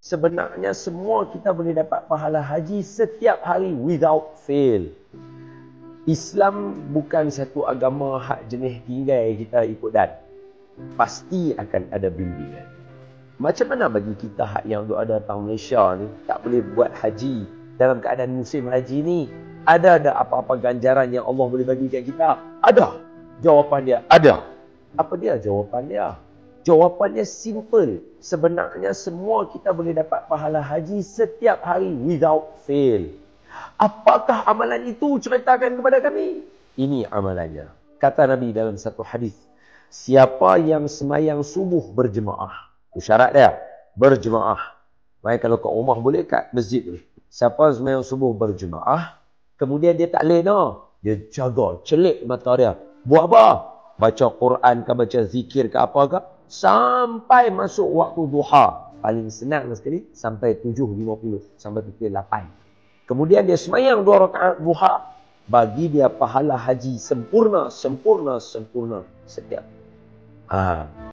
Sebenarnya semua kita boleh dapat pahala haji setiap hari without fail. Islam bukan satu agama hak jenis tinggal kita ikut dan. Pasti akan ada bimbingan. Macam mana bagi kita hak yang ada tahun Malaysia ni tak boleh buat haji dalam keadaan musim haji ni? Ada apa-apa ganjaran yang Allah boleh bagikan kita? Ada. Jawapan dia ada. Apa dia jawapan dia? Jawapannya simple. Sebenarnya semua kita boleh dapat pahala haji setiap hari without fail. Apakah amalan itu? Ceritakan kepada kami. Ini amalannya. Kata Nabi dalam satu hadis, siapa yang semayang subuh berjemaah, itu syarat dia, berjemaah. Maksudnya kalau kat rumah boleh, kat masjid boleh. Siapa semayang subuh berjemaah, kemudian dia tak lena, dia jaga, celik mata dia. Buat apa? Baca Quran ke, baca zikir ke apa ke, sampai masuk waktu duha. Paling senang sekali, sampai 7.50, sampai pukul 8. Kemudian dia semayang 2 rakaat duha, bagi dia pahala haji sempurna setiap.